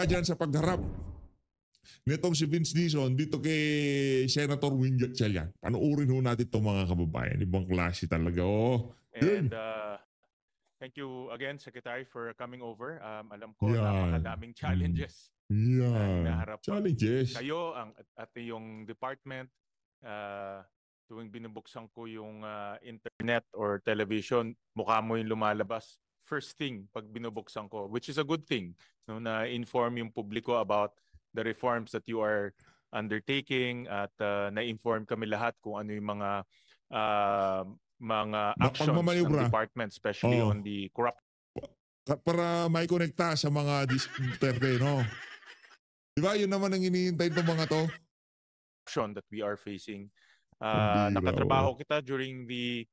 dyan sa pagharap nitong si Vince Dizon dito kay Senator Win Gatchalian. Panuurin ho natin itong mga kababayan. Ibang klase talaga. And thank you again, Secretary, for coming over. Alam ko napakadaming challenges hinaharap challenges. kayo at yung department. Tuwing binubuksan ko yung internet or television, mukha mo yung lumalabas first thing pag binubuksan ko, which is a good thing, no, na inform yung publiko about the reforms that you are undertaking at na-inform kami lahat kung ano yung mga actions ng department, especially on the corrupt. Para may konekta sa mga Duterte, no? Di ba yun naman ang iniintay itong mga to? That we are facing. Nakatrabaho kita during the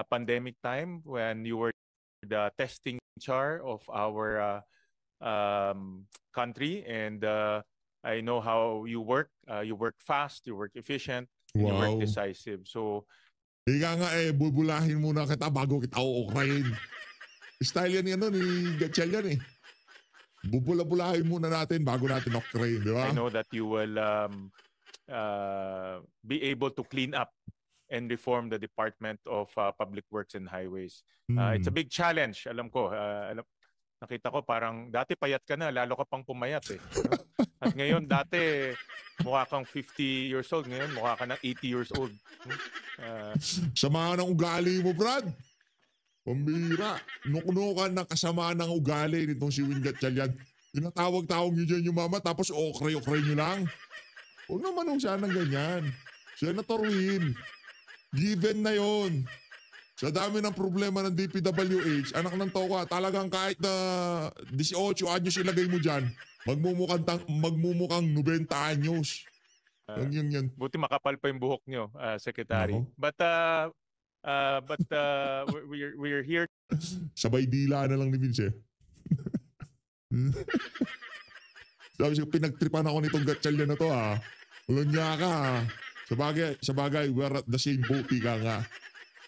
pandemic time when you were the testing char of our country, and I know how you work. You work fast, you work efficient, and you work decisive. So, higa nga bubulahin muna kita bago kita uokrayin. Style yan ni Gatchalian Bubula-bulahin muna natin bago natin ukrayin, di ba? I know that you will be able to clean up and reform the Department of Public Works and Highways. It's a big challenge, alam ko. Nakita ko parang dati payat ka na, lalo ka pang pumayat At ngayon dati mukha kang 50 years old, ngayon mukha ka ng 80 years old. Sama ng ugali mo, Brad. Pambira. Nukunukan ng kasama ng ugali nitong si Win Gatchalian. Tinatawag-tawag nyo dyan yung mama tapos okray-okray nyo lang. Huwag naman nung sanang ganyan. Senator Win, given na yon. Sa dami ng problema ng DPWH, anak ng toka, talagang kahit na 18 anyos ilagay mo dyan, magmumukhang 90 anyos. Yan. Buti makapal pa yung buhok nyo, Secretary. Ako? But we're here. Sabay dila na lang ni Vince Sabi siya, pinagtripan ako nitong Gatchalian na to Walang niya ka Sabagay, we're at the same boat, ika nga.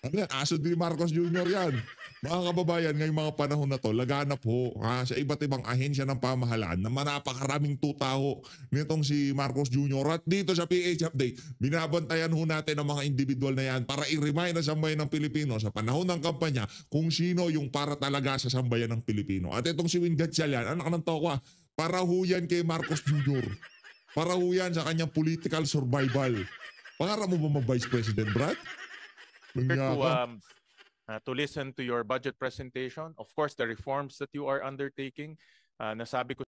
Ano yan? Aso ni Marcos Jr. yan. Mga kababayan, ngayong mga panahon na to, laganap ho sa iba't ibang ahensya ng pamahalaan na napakaraming tutaho nitong si Marcos Jr. At dito sa PH Update, binabantayan ho natin ang mga individual na yan para i-remind ang sambayan ng Pilipino sa panahon ng kampanya kung sino yung para talaga sa sambayan ng Pilipino. At itong si Win Gatchalian, anak ng tokwa, para ho yan kay Marcos Jr. Para ho yan sa kanyang political survival. Pangarap mo ba mag-Vice President, Brad? To listen to your budget presentation, of course, the reforms that you are undertaking. Nasabi ko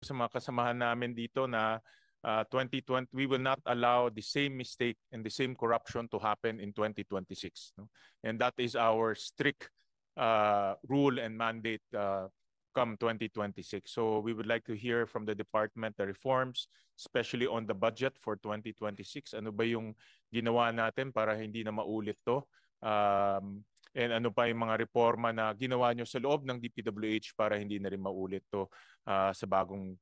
sa mga kasamahan namin dito na 2020, we will not allow the same mistake and the same corruption to happen in 2026. No? And that is our strict rule and mandate come 2026. So we would like to hear from the department the reforms, especially on the budget for 2026. Ano ba yung ginawa natin para hindi na maulit to? And ano pa yung mga reforma na ginawa nyo sa loob ng DPWH para hindi na rin maulit to sa bagong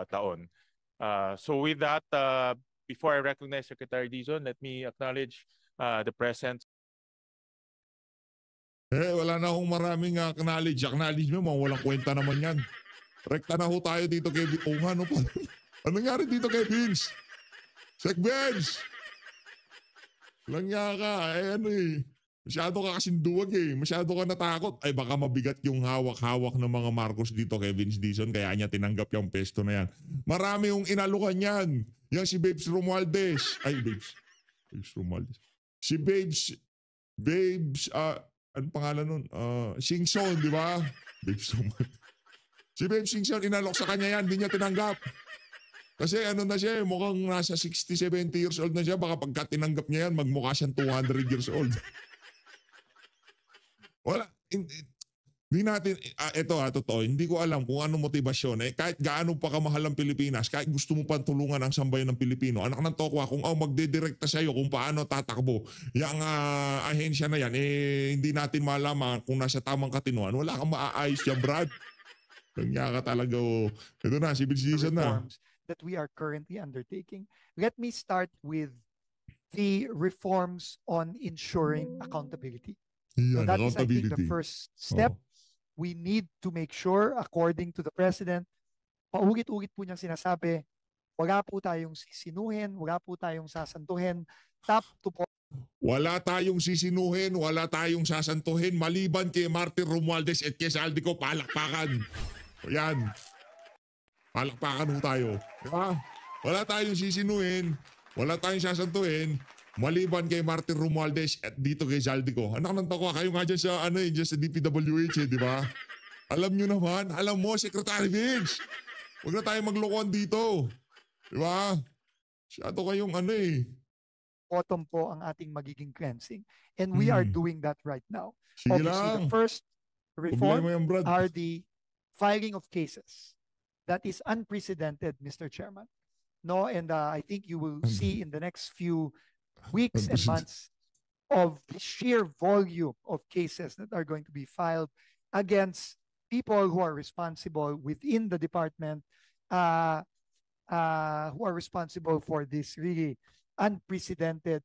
taon. So with that, before I recognize Secretary Dizon, let me acknowledge the presence. Wala na akong maraming knowledge. Acknowledge mo, walang kwenta naman yan. Rekta na ho tayo dito kay ano pa? Anong nangyari dito kay Vince? Sec Vince! Walang niya ka. Masyado ka kasing duwag Masyado ka natakot. Ay baka mabigat yung hawak-hawak ng mga Marcos dito kay Vince Dizon kaya niya tinanggap yung pesto na yan. Marami yung inalukan yan. Yang si Babes Romualdez. Babes Romualdez. Si Babes, ano pangalan nun? Singson, di ba? Babes Romualdez. Si Babes Singson, inalok sa kanya yan. Hindi niya tinanggap. Kasi ano na siya, mukhang nasa 60, 70 years old na siya. Baka pagka tinanggap niya yan, magmukha siyang 200 years old. Wala. Hindi natin, totoo, hindi ko alam kung ano motibasyon. Kahit gaano pa kamahal ang Pilipinas, kahit gusto mo pang tulungan ang sambayan ng Pilipino, anak ng tokwa, kung magdedirekta sa'yo kung paano tatakbo, yung ahensya na yan, hindi natin malaman kung nasa tamang katinuan, wala kang maaayos yan, Brad. Kanya ka talaga. Ito na, si Vince Dizon na. That we are currently undertaking. Let me start with the reforms on ensuring accountability. Yeah, so that is, I think, the first step. We need to make sure, according to the President, paulit-ulit po niyang sinasabi, wala po tayong sisinuhin, wala po tayong sasantuhin. Top to Wala tayong sisinuhin, wala tayong sasantuhin, maliban kay Martin Romualdez at kay Saldico, palakpakan. O yan. Palakpakan ho tayo. Diba? Wala tayong sisinuhin, wala tayong sasantuhin, maliban kay Martin Romualdez at dito kay Saldico. Anak ng toko, kayo nga dyan sa, dyan sa DPWH, di ba? Alam nyo naman, alam mo, Secretary Vince, huwag na tayo maglokohan dito. Di ba? Masyado kayong bottom po ang ating magiging cleansing. And we are doing that right now. Sige Obviously, lang. the first reform Problema yan, Brad. are the filing of cases. That is unprecedented, Mr. Chairman. No, and I think you will see in the next few weeks and months of the sheer volume of cases that are going to be filed against people who are responsible within the department, who are responsible for this really unprecedented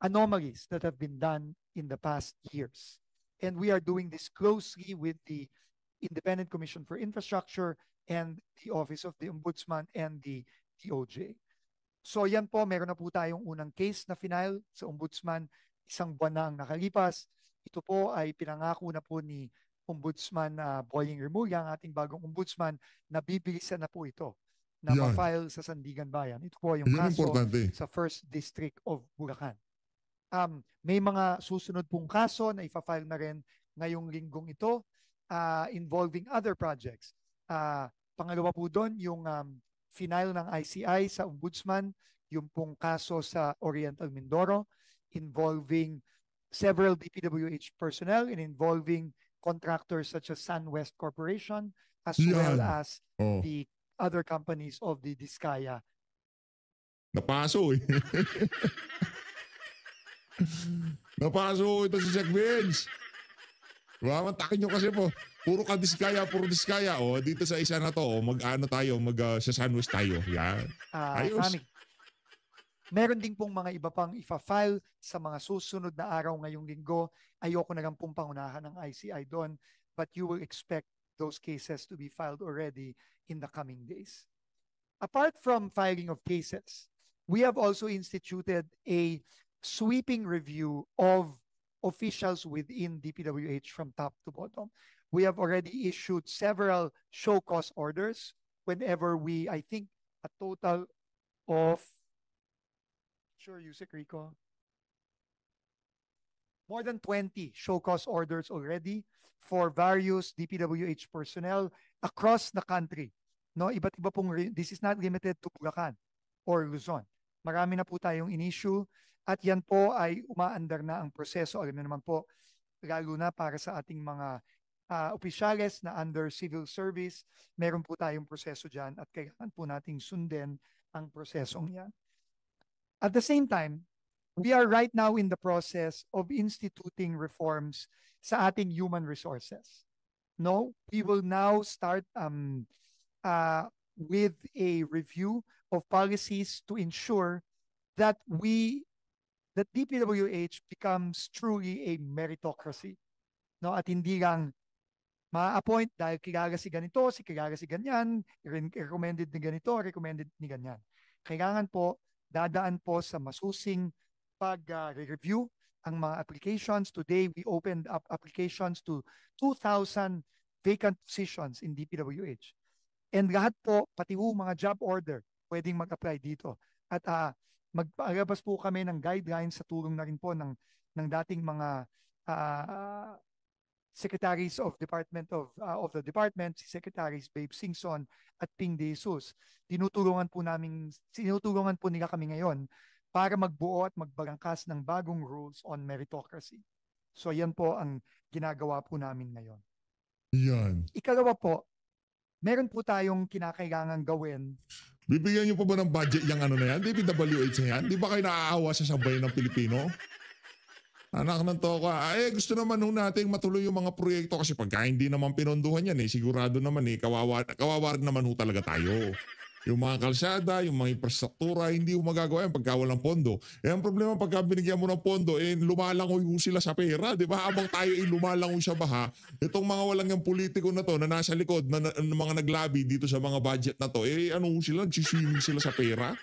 anomalies that have been done in the past years. And we are doing this closely with the Independent Commission for Infrastructure and the Office of the Ombudsman and the DOJ. So yan po, meron na po tayong unang case na final sa Ombudsman, 1 buwan na ang nakalipas. Ito po ay pinangako na po ni Ombudsman Boying Remulla, ang ating bagong Ombudsman, na bibilisan na po ito na Yan. ma-file sa Sandigan Bayan. Ito po yung Yan kaso importante. sa First District of Bulacan. May mga susunod pong kaso na ifa-file na rin ngayong linggong ito involving other projects. Pangalawa po doon, yung final ng ICI sa Ombudsman, yung pong kaso sa Oriental Mindoro involving several DPWH personnel and involving contractors such as SunWest Corporation as well as the other companies of the Diskaya. Napaso eh. Napaso ito si Jack Vince. Diba? Mantakin nyo kasi po. Puro ka Diskaya, puro Diskaya. O, dito sa isa na to, mag-ano tayo, sa Sunwest tayo. Yan. Ayos. Sami. Meron din pong mga iba pang ifa-file sa mga susunod na araw ngayong linggo. Ayoko na lang pong pangunahan ng ICI doon, but you will expect those cases to be filed already in the coming days. Apart from filing of cases, we have also instituted a sweeping review of officials within DPWH from top to bottom. We have already issued several show cause orders whenever I think a total of, Yusek Rico, more than 20 show cause orders already for various DPWH personnel across the country. No, iba't iba pong, this is not limited to Bulacan or Luzon. Marami na po tayong in-issue at yan po ay umaandar na ang proseso. Alam niyo naman po, lalo na para sa ating mga opisyales na under civil service, meron po tayong proseso dyan at kailangan po nating sundin ang prosesong yan. At the same time, we are right now in the process of instituting reforms sa ating human resources. No, we will now start with a review of policies to ensure that DPWH becomes truly a meritocracy. No, at hindi lang ma-appoint dahil kilala si ganito, kilala si ganyan, recommended ni ganito, recommended ni ganyan. Kailangan po, dadaan po sa masusing pag-review ang mga applications. Today, we opened up applications to 2,000 vacant positions in DPWH. And lahat po, pati mga job order, pwedeng mag-apply dito. At magpalabas po kami ng guidelines sa tulong na rin po ng dating mga secretaries of the department, si Secretaries Babe Singson at Ping De Jesus. Tinutulungan po nila kami ngayon para magbuo at magbalangkas ng bagong rules on meritocracy. So yan po ang ginagawa po namin ngayon. Yan. Ikalawa po, meron po tayong kinakailangan gawin. Bibigyan niyo pa ba ng budget yung na yan? DPWH na yan? Di ba kayo naaawa sa sambayan ng Pilipino? Anak ng toka, gusto naman natin matuloy yung mga proyekto kasi pagka hindi naman pinonduhan yan sigurado naman kawawa rin naman talaga tayo. Yung mga kalsada, yung mga infrastruktura, hindi mo magagawa yan pagka walang pondo. Eh ang problema pagka binigyan mo ng pondo, lumalangoy mo sila sa pera, di ba? Habang tayo lumalangoy sa baha, itong mga walang yung politiko na to na nasa likod, na mga naglabi dito sa mga budget na to, sila, nagsiswimming sila sa pera.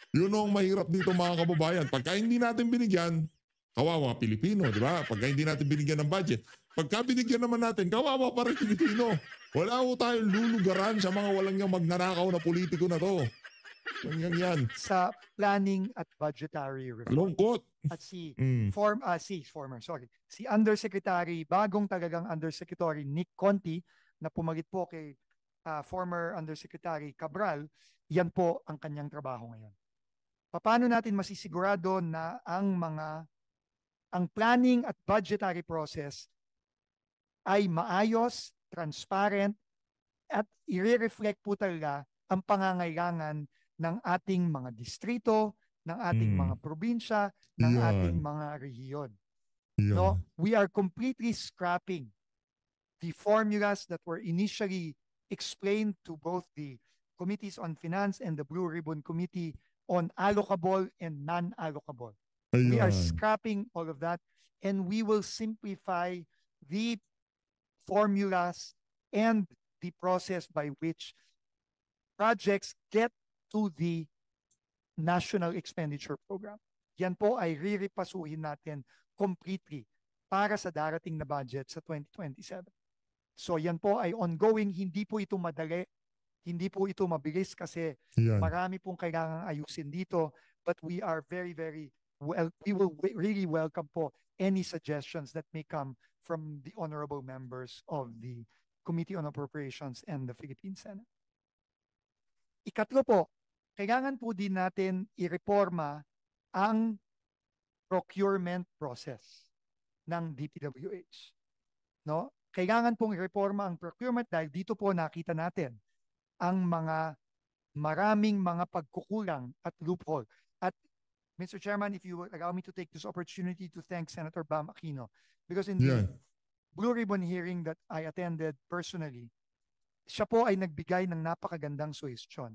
Yun ang mahirap dito mga kababayan. Pagka hindi natin binigyan, kawawa Pilipino, di ba? Pagka hindi natin binigyan ng budget, pagka binigyan naman natin, kawawa pa rin Pilipino. Wala ko tayong lulugaran sa mga walang yung magnanakaw na politiko na to. Yan. Sa planning at budgetary reform. Lungkot. At si Undersecretary, bagong talagang Undersecretary Nick Conti, na pumagit po kay former Undersecretary Cabral, yan po ang kanyang trabaho ngayon. Paano natin masisigurado na ang planning at budgetary process ay maayos, transparent, at i-reflect po talaga ang pangangailangan ng ating mga distrito, ng ating mga probinsya, ng ating mga rehiyon. No? We are completely scrapping the formulas that were initially explained to both the Committees on Finance and the Blue Ribbon Committee on allocable and non-allocable. We are scrapping all of that, and we will simplify the formulas and the process by which projects get to the National Expenditure Program. Yan po ay riripasuhin natin completely para sa darating na budget sa 2027. So yan po ay ongoing, hindi po ito madali, hindi po ito mabilis kasi marami pong kailangang ayusin dito, but we are very, very well, we will really welcome po any suggestions that may come from the honorable members of the Committee on Appropriations and the Philippine Senate. Ikatlo po, kailangan po din natin ireforma ang procurement process ng DPWH. No? Kailangan pong ireforma ang procurement dahil dito po nakita natin ang maraming mga pagkukulang at loophole. At Mr. Chairman, if you would allow me to take this opportunity to thank Senator Bam Aquino, because in the Blue Ribbon hearing that I attended personally, siya po ay nagbigay ng napakagandang suggestion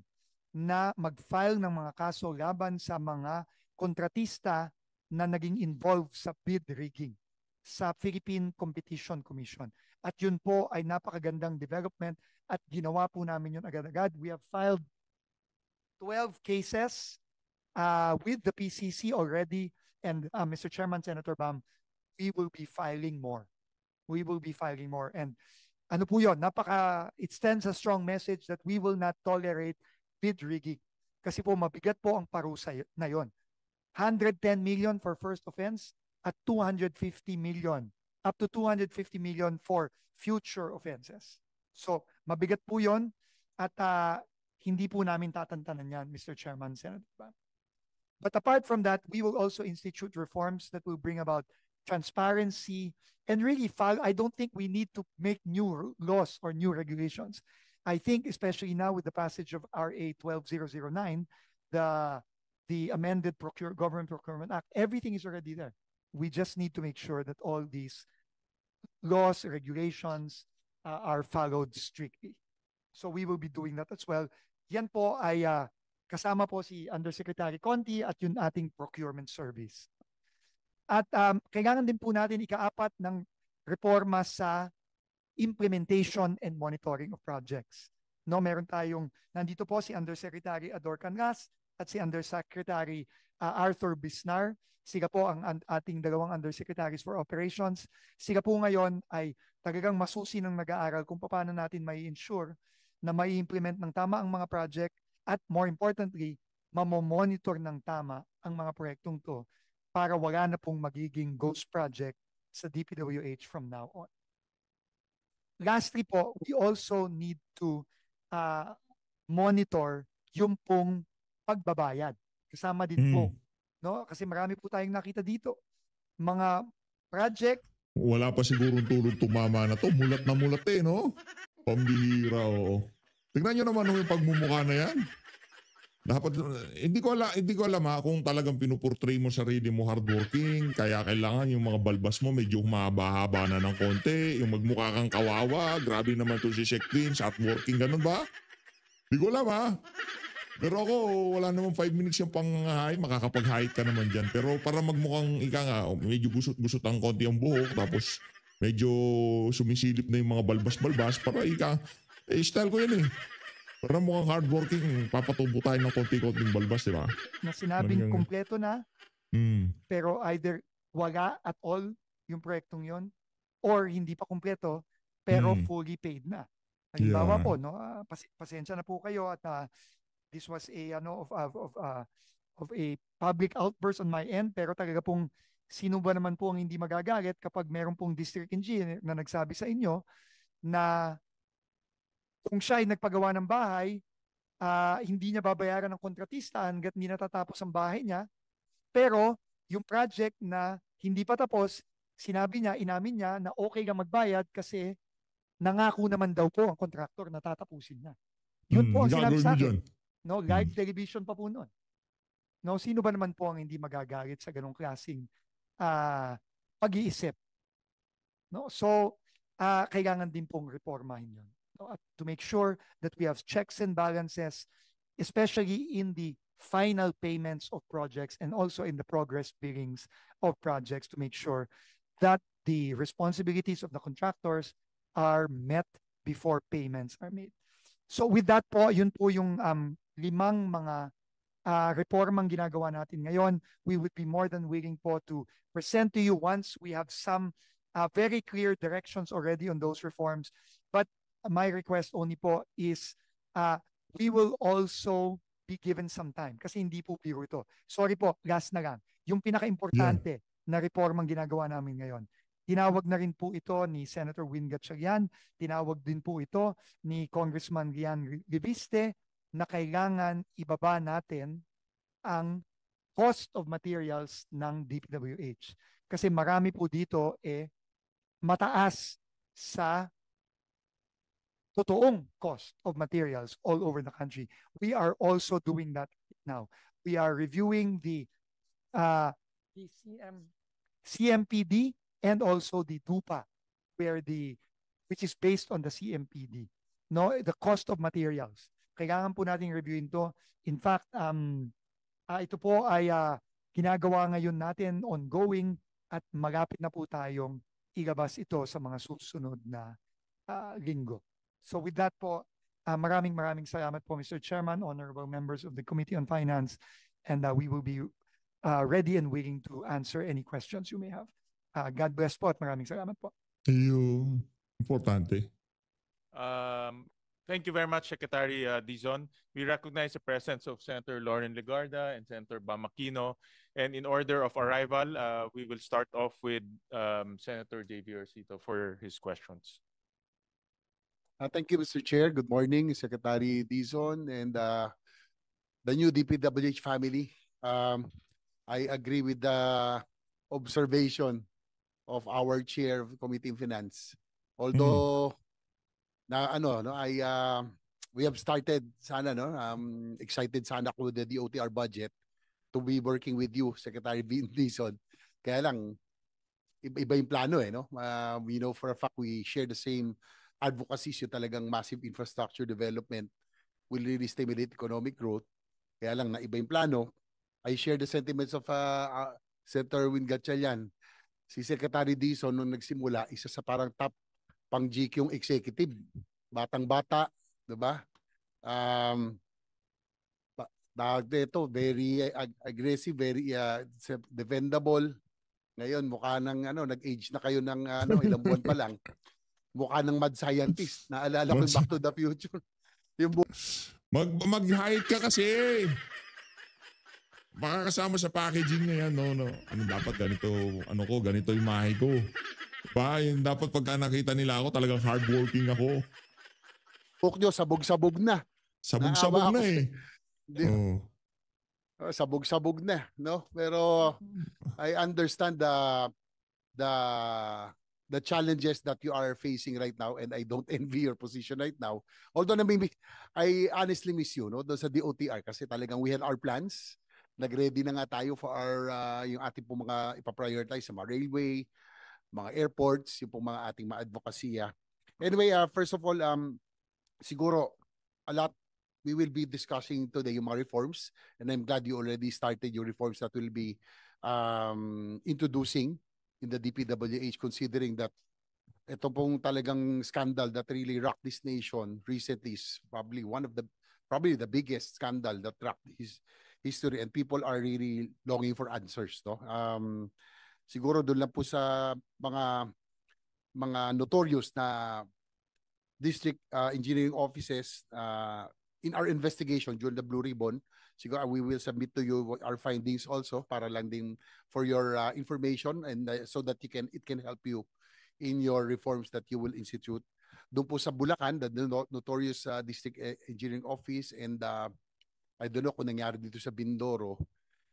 na mag-file ng mga kaso laban sa mga kontratista na naging involved sa bid rigging sa Philippine Competition Commission. At yun po ay napakagandang development at ginawa po namin yun agad-agad. We have filed 12 cases with the PCC already, and Mr. Chairman, Senator Bam, we will be filing more. We will be filing more. And ano po yun, it sends a strong message that we will not tolerate bid rigging. Kasi po mabigat po ang parusa na yon. 110 million for first offense at 250 million, up to 250 million for future offenses. So mabigat po yon at hindi po namin tatantanan yan, Mr. Chairman, Senator Bam. But apart from that, we will also institute reforms that will bring about transparency and really I don't think we need to make new laws or new regulations. I think especially now with the passage of RA 12009, the amended Government Procurement Act, everything is already there. We just need to make sure that all these laws, regulations are followed strictly. So we will be doing that as well. Yan po ay kasama po si Undersecretary Conti at yung ating procurement service. At kailangan din po natin ikaapat ng reforma sa implementation and monitoring of projects. No, meron tayong, nandito po si Undersecretary Ador Canlas at si Undersecretary Arthur Bisnar. Sila po ang ating dalawang Undersecretaries for Operations. Sila po ngayon ay talagang masusi ng nag-aaral kung paano natin may ensure na may implement ng tama ang mga project at more importantly, mamomonitor ng tama ang mga proyektong to para wala na pong magiging ghost project sa DPWH from now on. Lastly po, we also need to monitor yung pong pagbabayad. Kasama din po. No? Kasi marami po tayong nakita dito. Mga project. Wala pa siguro tulog tumama na to. Mulat na mulat no? Pambihira, oo. Tignan nyo naman yung pagmumukha na yan. Dapat, hindi ko alam kung talagang pinuportray mo sarili mo hardworking, kaya kailangan yung mga balbas mo medyo mahaba-haba na ng konti, yung magmukha kang kawawa, grabe naman to si Sheikh Prince, hardworking, ganun ba? Di ko alam ha. Pero ako, wala naman 5 minutes yung pang-hike. Makakapag-hike ka naman dyan. Pero para magmukhang ika nga, medyo gusot-gusot ang konti ang buhok. Tapos medyo sumisilip na yung mga balbas-balbas. Para ika, style ko yan eh. Para mukhang hardworking, papatubo tayo ng konti-konting balbas, di ba? Na sinabing Ganyan. kumpleto na, Hmm. pero either wala at all yung proyektong yon or hindi pa kumpleto, pero fully paid na. Halimbawa Yeah. po, no, pasensya na po kayo at this was a of a public outburst on my end, pero talaga pong sino ba naman po ang hindi magagalit kapag meron pong district engineer na nagsabi sa inyo na kung siya ay nagpagawa ng bahay, hindi niya babayaran ng kontratista hanggat hindi natatapos ang bahay niya. Pero yung project na hindi pa tapos, sinabi niya, inamin niya na okay lang magbayad kasi nangako naman daw po ang kontraktor na tatapusin na. Yun po ang sinabi sa akin. No, live television pa po nun. No, sino ba naman po ang hindi magagalit sa ganong klaseng pag-iisip? No, so kailangan din pong reformahin yun. No, at to make sure that we have checks and balances, especially in the final payments of projects and also in the progress billings of projects to make sure that the responsibilities of the contractors are met before payments are made. So with that po, yun po yung 5 mga reformang ginagawa natin ngayon. We would be more than willing po to present to you once we have some very clear directions already on those reforms. But my request only po is we will also be given some time kasi hindi po biro ito. Sorry po, last na lang. Yung pinaka-importante na reformang ginagawa namin ngayon. Tinawag na rin po ito ni Senator Win Gatchalian, tinawag din po ito ni Congressman Rian Reviste na kailangan ibaba natin ang cost of materials ng DPWH. Kasi marami po dito mataas sa totoong cost of materials all over the country. We are also doing that now. We are reviewing the CMPD and also the DUPA, which is based on the CMPD. No, the cost of materials. Kailangan po nating reviewin to. In fact, ito po ay ginagawa ngayon natin ongoing at malapit na po tayong ilabas ito sa mga susunod na linggo. So with that po, maraming salamat po Mr. Chairman, honorable members of the Committee on Finance, and we will be ready and willing to answer any questions you may have. God bless po at maraming salamat po. Yung importante. Thank you very much, Secretary Dizon. We recognize the presence of Senator Lauren Legarda and Senator Bam Aquino. And in order of arrival, we will start off with Senator J.V. Orcito for his questions. Thank you, Mr. Chair. Good morning, Secretary Dizon and the new DPWH family. I agree with the observation of our chair of Committee on Finance. Although we have started sana excited sana ko with the DOTR budget to be working with you, Secretary Dizon. Kaya lang iba yung plano no. We know for a fact we share the same advocacies, yung talagang massive infrastructure development will really stimulate economic growth. Kaya lang na iba yung plano. I share the sentiments of Senator Win Gatchalian. Si Secretary Dizon nung nagsimula, isa sa parang top pang GQ yung executive. Batang-bata, diba? Ito, very aggressive, very defendable. Ngayon, mukha nang nag-age na kayo ng ilang buwan pa lang. Mukha ng mad scientist. Naalala ko yung Back to the Future. Mag-hide ka kasi. Baka kasama sa packaging na yan, no. Ano dapat ganito, ganito yung mahi ko. Yung dapat pagka nakita nila ako, talagang hardworking ako. Book nyo, sabog-sabog na. Sabog-sabog na Sabog-sabog na, no? Pero I understand the challenges that you are facing right now, and I don't envy your position right now. Although I honestly miss you, no, doon sa DOTR kasi talagang we had our plans. Nag-ready na nga tayo for yung ating po mga ipaprioritize sa mga railway, mga airports, yung po mga ating mga advokasya. Anyway, first of all, siguro a lot we will be discussing today yung mga reforms, and I'm glad you already started your reforms that will be introducing in the DPWH, considering that ito pong talagang scandal that really rocked this nation recently is probably the biggest scandal that rocked his history, and people are really longing for answers, no? Siguro doon lang po sa mga notorious na district engineering offices in our investigation during the Blue Ribbon, siguro we will submit to you our findings also para lang din for your information, and so that it can help you in your reforms that you will institute. Doon po sa Bulacan, the notorious district engineering office, and I don't know kung nangyari dito sa Bindoro,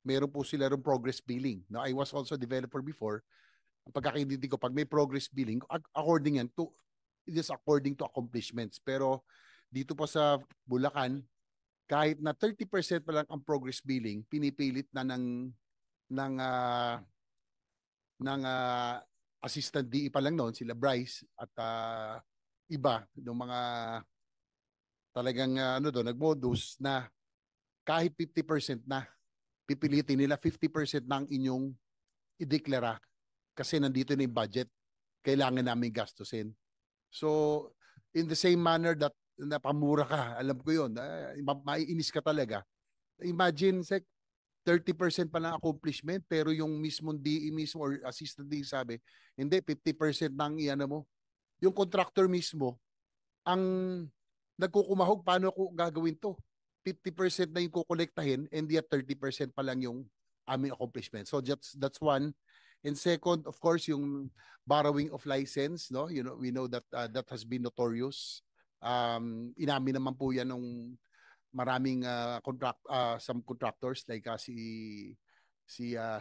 meron po sila rin progress billing. Now, I was also a developer before. Ang pagkakaintindi ko, pag may progress billing, according it is according to accomplishments. Pero dito po sa Bulacan, kahit na 30% pa lang ang progress billing, pinipilit na ng assistant DE pa lang noon, sila Bryce at iba ng mga talagang nagmodus na kahit 50% na, pipilitin nila 50% ng inyong ideklara kasi nandito na yung budget, kailangan namin gastusin. So, in the same manner that napamura ka, alam ko yun, maiinis ka talaga. Imagine, 30% pa lang accomplishment, pero yung mismong DE mismo or assistant DE sabi, hindi, 50% ng iyan mo. Yung contractor mismo, ang nagkukumahog, paano ko gagawin to? 50% na yung kukolektahin, and yet 30% pa lang yung aming accomplishment. So that's one. And second, of course, yung borrowing of license, no? You know, we know that that has been notorious. Inamin naman po yan ng maraming some contractors like si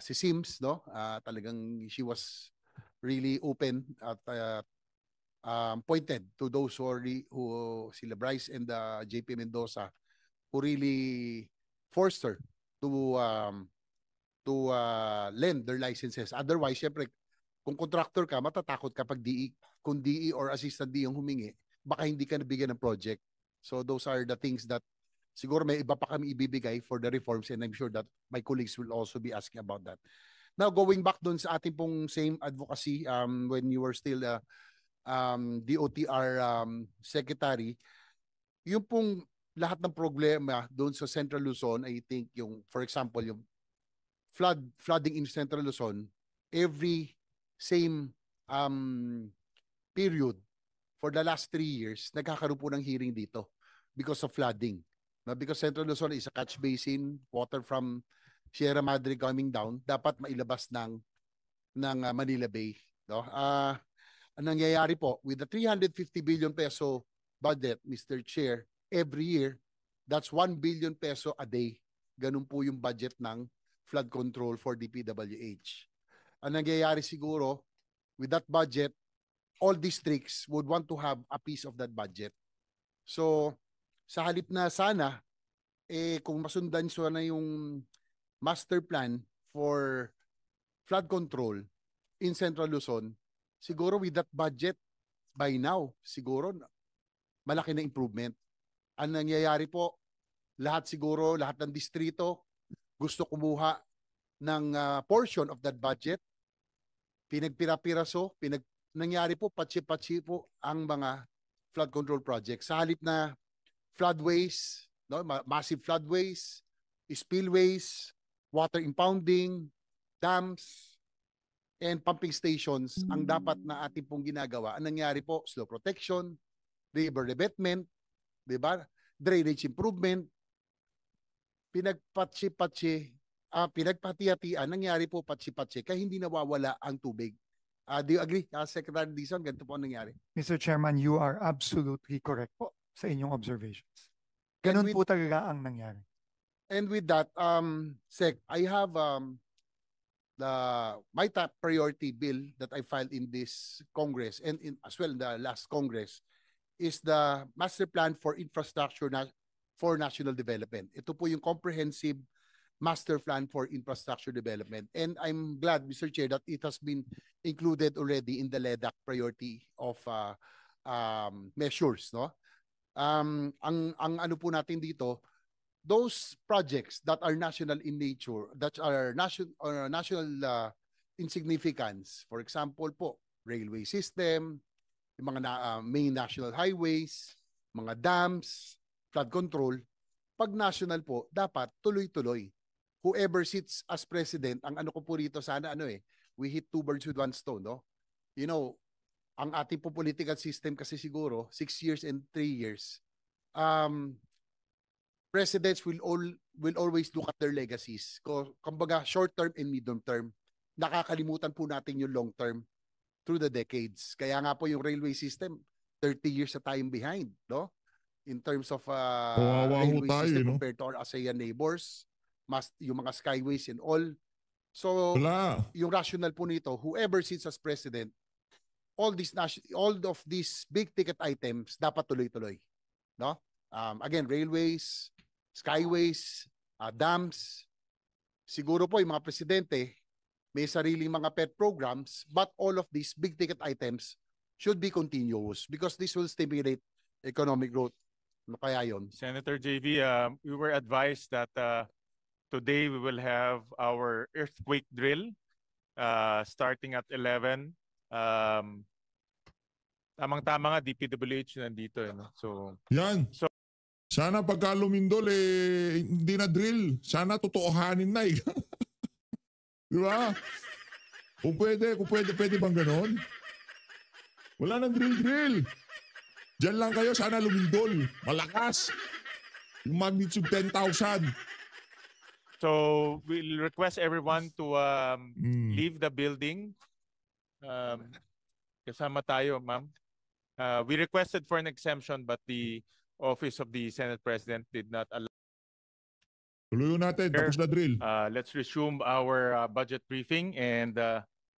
Sims, no? Talagang she was really open at pointed to those who sila Bryce and JP Mendoza, who really forced her to lend their licenses. Otherwise, syempre, kung contractor ka, matatakot ka pag kung DE or assistant DE yung humingi, baka hindi ka nabigyan ng project. So those are the things that siguro may iba pa kami ibibigay for the reforms, and I'm sure that my colleagues will also be asking about that. Now, going back doon sa ating pong same advocacy, when you were still DOTR secretary, yung pong lahat ng problema doon sa Central Luzon, I think yung, for example, yung flooding in Central Luzon, every same period for the last 3 years, nagkakaroon po ng hearing dito because of flooding. No? Because Central Luzon is a catch basin, water from Sierra Madre coming down, dapat mailabas ng Manila Bay. No? Ang nangyayari po, with the 350 billion peso budget, Mr. Chair, every year, that's 1 billion peso a day. Ganun po yung budget ng flood control for DPWH. Ang nangyayari siguro, with that budget, all districts would want to have a piece of that budget. So, sa halip na sana, kung masundan na yung master plan for flood control in Central Luzon, siguro with that budget, by now, siguro malaki na improvement. Ang nangyayari po, lahat ng distrito gusto kumuha ng portion of that budget, pinagpira-piraso, nangyari po, patsi-patsi po ang mga flood control projects. Sa halip na floodways, no, massive floodways, spillways, water impounding, dams, and pumping stations ang dapat na ating pong ginagawa. Ang nangyari po, slow protection, river revetment, diba? Drainage improvement, pinagpatsi-patsi, pinagpati-hatian, nangyari po patsi-patsi, kaya hindi nawawala ang tubig. Do you agree, Secretary Dizon? Ganito po ang nangyari. Mr. Chairman, you are absolutely correct po sa inyong observations. Ganun po talaga ang nangyari. And with that, Sec, I have my top priority bill that I filed in this Congress and as well in the last Congress is the Master Plan for Infrastructure for National Development. Ito po yung comprehensive Master Plan for Infrastructure Development. And I'm glad, Mr. Chair, that it has been included already in the LEDAC priority of measures. No? Ang ano po natin dito, those projects that are national in nature, that are national insignificance, for example po, railway system, yung mga main national highways, mga dams, flood control, pag national po, dapat tuloy-tuloy. Whoever sits as president, ang ano ko po rito sana, we hit two birds with one stone, no? You know, ang ating po political system kasi siguro, 6 years and 3 years, presidents will always look at their legacies. Kumbaga, short term and medium term. Nakakalimutan po natin yung long term through the decades. Kaya nga po yung railway system, 30 years na tayong behind, no? In terms of Kawawa ho railway tayo, system no? compared to our ASEAN neighbors, yung mga skyways and all. So, Wala. yung rationale po nito, whoever sits as president, all of these big ticket items dapat tuloy-tuloy, no? Again, railways, skyways, dams. Siguro po yung mga presidente may sariling mga pet programs, but all of these big ticket items should be continuous because this will stimulate economic growth. Ano kaya yun? Senator JV, we were advised that today we will have our earthquake drill starting at 11. Tamang-tama nga, DPWH nandito. No? So, Yan. Sana pagka lumindol, hindi na drill. Sana totoohanin na eh. Di ba? Kung pwede bang ganon? Wala nang drill. Diyan lang kayo, sana lumindol. Malakas. Yung magnitude 10,000. so we'll request everyone to leave the building. Kasama tayo, ma'am. We requested for an exemption, but the Office of the Senate President did not allow. Tuloy natin, tapos na drill. Let's resume our budget briefing and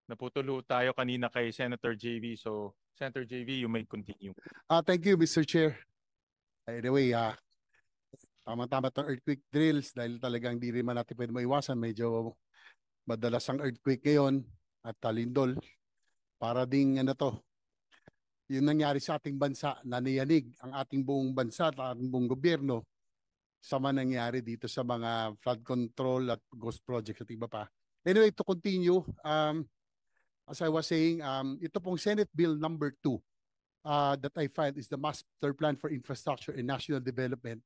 naputulo tayo kanina kay Senator JV. So, Senator JV, you may continue. Thank you, Mr. Chair. Anyway, tama-tama itong earthquake drills dahil talagang di rin man natin pwede maiwasan. Medyo madalas ang earthquake ngayon at talindol. Para ding yung nangyari sa ating bansa, naniyanig ang ating buong bansa at ating buong gobyerno sa nangyari dito sa mga flood control at ghost projects at iba pa. Anyway, to continue, as I was saying, ito pong Senate Bill number 2 that I find is the Master Plan for Infrastructure and National Development.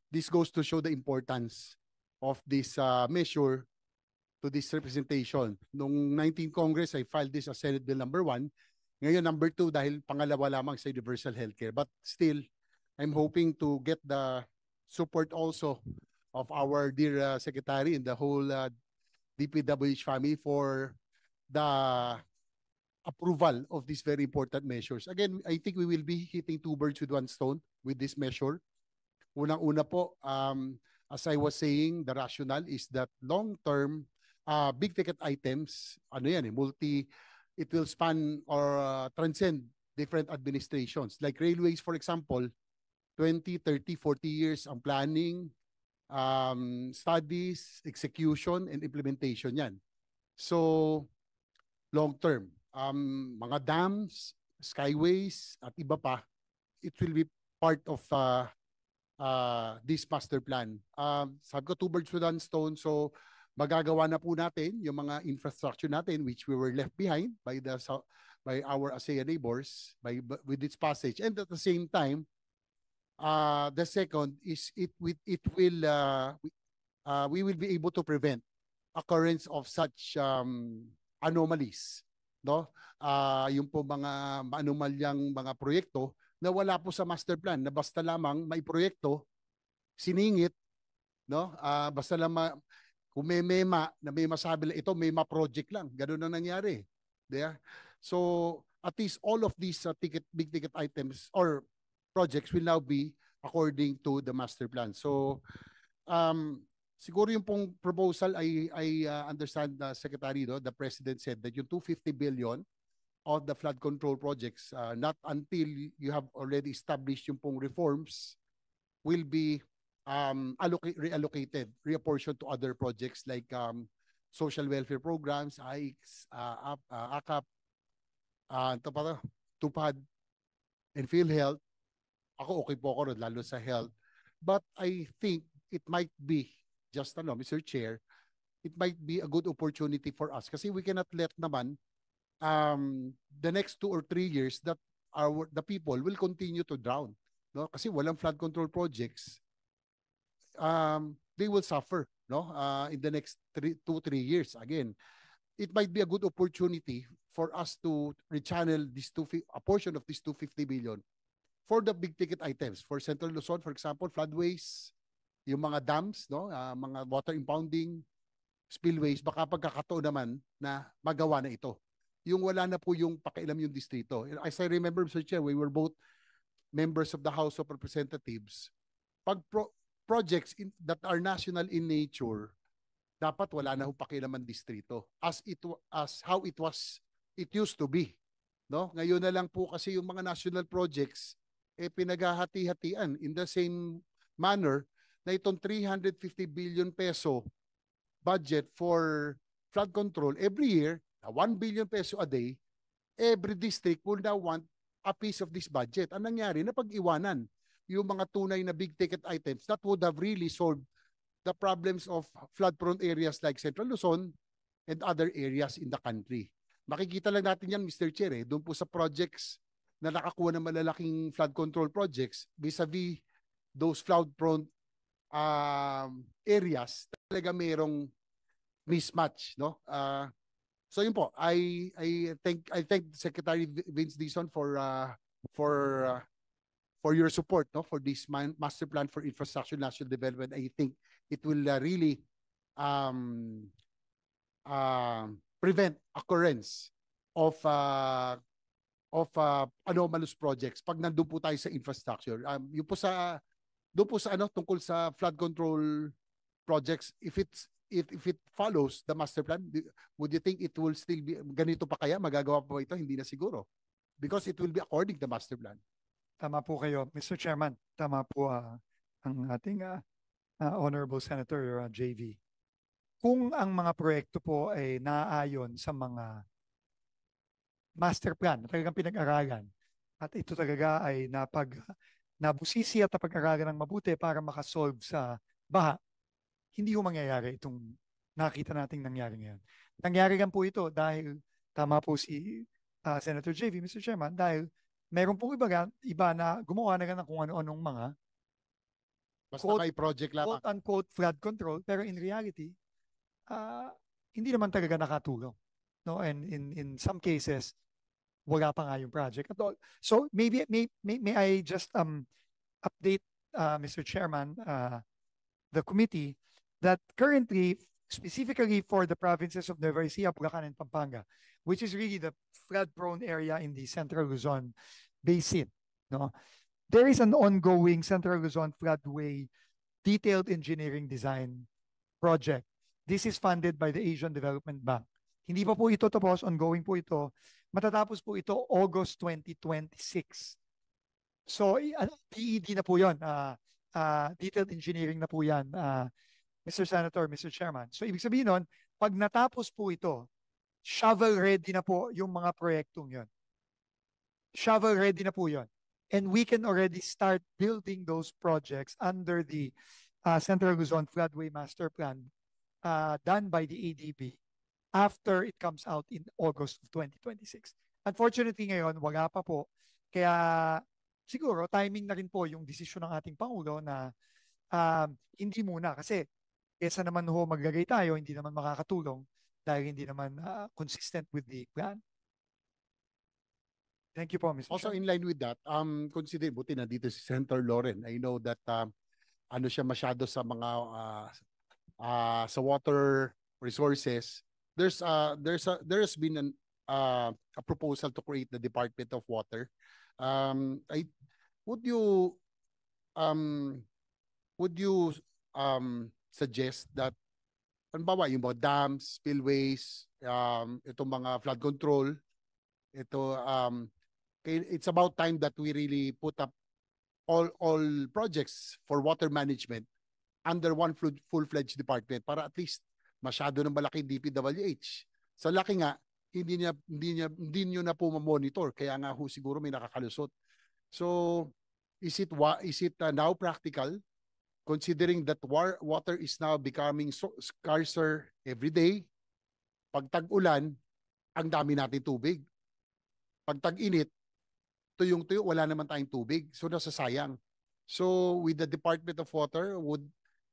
This goes to show the importance of this measure to this representation. Noong 19 Congress, I filed this as Senate Bill number 1. Ngayon, number 2 dahil pangalawa lamang sa universal healthcare. But still, I'm hoping to get the support also of our dear Secretary and the whole DPWH family for the approval of these very important measures. Again, I think we will be hitting two birds with one stone with this measure. Unang-una po, as I was saying, the rationale is that long-term big ticket items, it will span or transcend different administrations. Like railways, for example, 20, 30, 40 years ang planning, studies, execution, and implementation yan. So, long term, mga dams, skyways, at iba pa, it will be part of this master plan. Sabi ko, two birds with one stone. So, magagawa na po natin yung mga infrastructure natin which we were left behind by our ASEAN neighbors with its passage. And at the same time, the second is we will be able to prevent occurrence of such anomalies, no? Yung po mga anomalyang mga proyekto na wala po sa master plan, na basta lamang may proyekto siningit, no? Basta lang kung may mema na may masabi lang ito, may ma-project lang. Ganun na nangyari. Yeah? So, at least all of these big ticket items or projects will now be according to the master plan. So, siguro yung pong proposal, I understand, Secretary, no, the President said that yung 250 billion of the flood control projects, not until you have already established yung pong reforms, will be reallocated, reapportioned to other projects like social welfare programs, AICS, AKAP, TUPAD, and PhilHealth, ako okay po ako ron, lalo sa health. But I think it might be, just Mr. Chair, it might be a good opportunity for us kasi we cannot let naman the next 2 or 3 years that the people will continue to drown. No? Kasi walang flood control projects. They will suffer in the next 2-3 years. Again, it might be a good opportunity for us to rechannel a portion of this 250 billion for the big ticket items. For Central Luzon, for example, floodways, yung mga dams, mga water impounding, spillways, baka pagkakataon naman na magawa na ito. Yung wala na po yung pakialam yung distrito. As I remember, Mr. Chair, we were both members of the House of Representatives. Pag projects that are national in nature, dapat wala na ho pakialam ang distrito as how it used to be. No? Ngayon na lang po kasi yung mga national projects pinaghahati-hatian in the same manner na itong 350 billion peso budget for flood control every year, 1 billion peso a day, every district will now want a piece of this budget. Ang nangyari, napag-iwanan yung mga tunay na big ticket items that would have really solved the problems of flood-prone areas like Central Luzon and other areas in the country. Makikita lang natin yan, Mr. Chair, doon po sa projects na nakakuha ng malalaking flood control projects vis-a-vis those flood-prone areas, talaga mayroong mismatch, no? So yun po, I thank Secretary Vince Dizon for your support, no, for this master plan for infrastructure national development. I think it will really prevent occurrence of anomalous projects pag nandun po tayo sa infrastructure. Yung po doon po sa tungkol sa flood control projects, if it follows the master plan, would you think it will still be ganito pa kaya? Magagawa pa ba ito? Hindi na siguro. Because it will be according to the master plan. Tama po kayo, Mr. Chairman. Tama po ang ating Honorable Senator JV. Kung ang mga proyekto po ay naaayon sa mga master plan na talagang pinag-aralan at ito talaga ay nabusisi at napag-aralan ng mabuti para makasolve sa baha, hindi ho mangyayari itong nakita nating nangyari ngayon. Nangyari lang po ito dahil, tama po si Senator JV, Mr. Chairman, dahil meron pong iba na gumawa na ng kung ano-anong mga basta may project lang, quote-unquote flood control, pero in reality, hindi naman talaga nakatulong. No, and in some cases wala pa nga yung project at all. So maybe may I just update Mr. Chairman, the committee, that currently specifically for the provinces of Nueva Ecija, Bulacan, and Pampanga, which is really the flood-prone area in the Central Luzon Basin, no, there is an ongoing Central Luzon floodway detailed engineering design project. This is funded by the Asian Development Bank. Hindi pa po ito tapos, ongoing po ito. Matatapos po ito August 2026. So, DED na po yun. Detailed engineering na po yan, Mr. Senator, Mr. Chairman. So, ibig sabihin nun, pag natapos po ito, shovel ready na po yung mga proyektong yun. Shovel ready na po yun. And we can already start building those projects under the Central Luzon Floodway Master Plan done by the ADB after it comes out in August of 2026. Unfortunately ngayon, wala pa po. Kaya siguro timing na rin po yung desisyon ng ating Pangulo na hindi muna kasi kesa naman ho maglagay tayo, hindi naman makakatulong dahil hindi naman consistent with the plan. Thank you po, Mr. Also Chairman. in line with that, consider, buti na dito si Senator Loren. I know that siya masyado sa mga sa water resources. There has been a proposal to create the Department of Water. Would you suggest that halimbawa yung mga dams, spillways, itong mga flood control, it's about time that we really put up all projects for water management under one full-fledged department para at least masyado ng malaki DPWH. Sa laki nga, hindi nyo na po ma-monitor. Kaya nga ho siguro may nakakalusot. So, is it now practical, considering that water is now becoming scarcer every day? Pag tag-ulan, ang dami natin tubig. Pag tag-init, tuyong-tuyo, wala naman tayong tubig. So nasasayang. So with the Department of Water,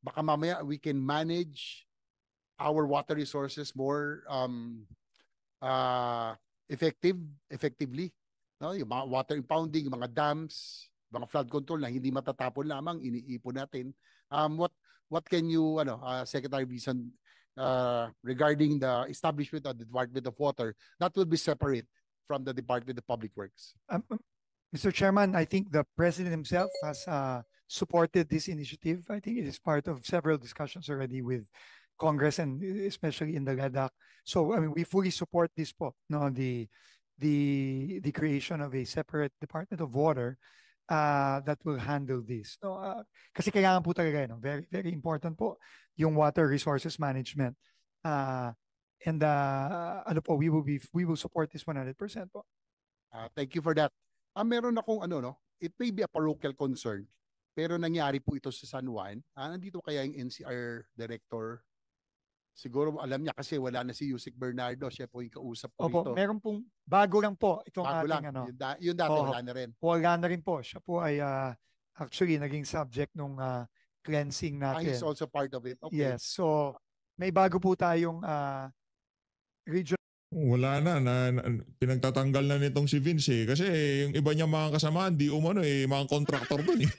baka mamaya we can manage our water resources more effectively. No? Yung mga water impounding, yung mga dams, mga flood control na hindi matatapon lamang, iniipon natin. What can you, Secretary Bison, regarding the establishment of the Department of Water, that will be separate from the Department of Public Works? Mr. Chairman, I think the President himself has supported this initiative. I think it is part of several discussions already with Congress and especially in the LEDAC. So, I mean, we fully support this po, no, the creation of a separate Department of Water that will handle this. No, kasi kailangan po talaga, no, very, very important po yung water resources management. And ano po, we will support this 100% po. Thank you for that. Meron akong it may be a parochial concern, pero nangyari po ito sa San Juan. Nandito kaya yung NCR director? Siguro alam niya kasi wala na si Yusek Bernardo, siya po yung kausap ko Opo, rito. meron pong bago lang po itong Bago ating lang. Yung dati wala na rin. Wala na rin po. Siya po ay actually naging subject nung cleansing natin. He's also part of it. Okay. Yes. So may bago po tayong region. Wala na, pinagtatanggal na nitong si Vince kasi yung iba niya mga kasamahan, mga contractor doon eh.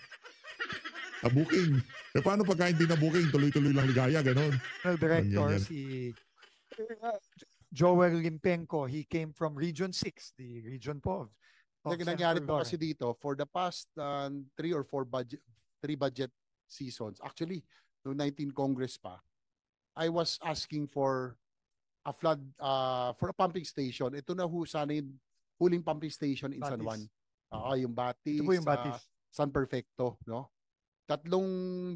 Na-booking. Paano pagka hindi na-booking, tuloy-tuloy lang ligaya, ganon. Director, si Joel Limpenko, he came from Region 6, the region po of Nangyari po kasi dito, for the past 3 or 4 budget seasons, actually, noong 19 Congress pa, I was asking for a flood, for a pumping station. Ito na sana yung huling pumping station in San Juan. Yung Batis, ito po yung Batis. San Perfecto, no? 3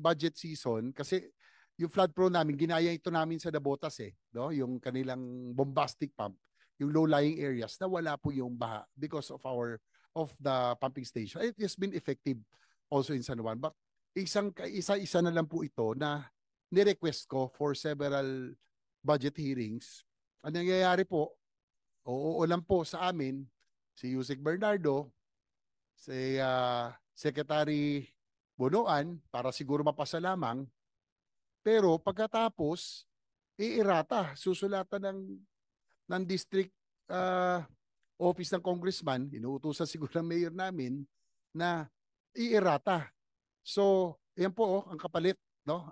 budget season, kasi yung flood prone namin, ginaya ito namin sa Dabotas no? Yung kanilang bombastic pump, yung low-lying areas, na wala po yung baha because of the pumping station. It has been effective also in San Juan. But isa na lang po ito na ni-request ko for several budget hearings. Ang nangyayari po, lang po sa amin, si Yusek Bernardo, si Secretary Bonoan, para siguro mapasa lamang, pero pagkatapos, iirata, susulatan ng district office ng congressman, inuutusan siguro ng mayor namin, na iirata. So, yan po ang kapalit, no?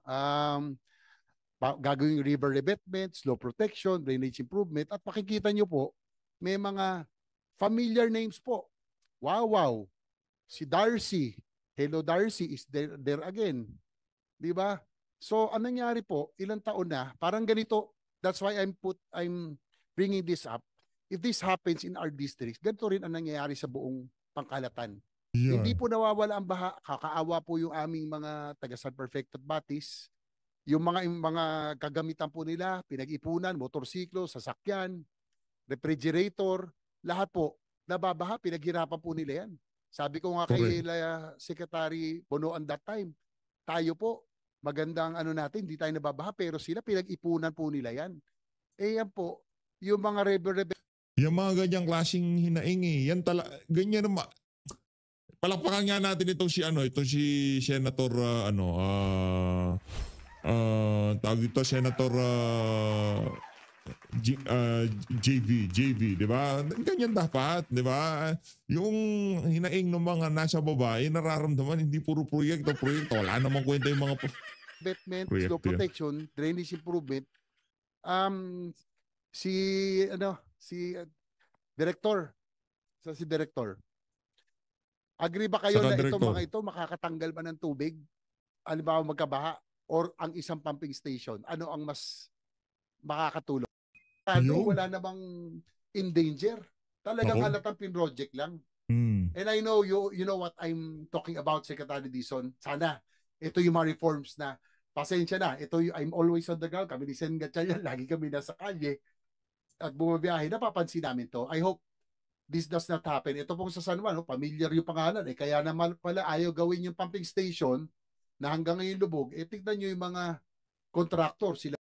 Gagawing river revetment, slow protection, drainage improvement, at makikita nyo po, may mga familiar names po. Wow. Si Darcy, hello Darcy, is there again. Di ba? So, anong nangyari po, ilang taon na, parang ganito, that's why I'm bringing this up. If this happens in our districts, ganito rin ang nangyayari sa buong Pangkalatan. Yeah. Hindi po nawawala ang baha, kakaawa po yung aming mga taga San Perfecto at Batis. Yung mga kagamitan po nila, pinag-ipunan, motorsiklo, sasakyan, refrigerator, lahat po, nababaha, pinaghirapan po nila yan. Sabi ko nga kay Secretary Bono at that time, tayo po, magandang natin, hindi tayo nababaha, pero sila pinag-ipunan po nila yan. Yan po, yung mga yung mga ganyang klaseng hinaing yan ganyan naman. Palakpakan nga natin itong si Senator tawag dito Senator JV, di ba? Ganyan dapat, di ba? Yung hinaing ng mga nasa baba, nararamdaman hindi puro proyekto, wala namang kwenta yung mga revetment, slow protection, drainage improvement. Si Director. Si Director. Agree ba kayo na itong mga ito makakatanggal ba ng tubig? Halimbawa magkabaha or ang isang pumping station? Ano ang mas makakatulong? Wala namang in danger. Talagang halatang pin-project lang. And I know you know what I'm talking about, Secretary Dizon. Sana ito yung mga reforms na pasensya na. Ito yung I'm always on the ground. Kami ni Sen Gatchalian, lagi kami nasa kalye at bumabiyahe. Napapansin namin to. I hope this does not happen. Ito pong sa San Juan, no, familiar yung pangalan eh. Kaya naman pala ayaw gawin yung pumping station na hanggang ngayon lubog. Eh tignan nyo yung mga contractor, sila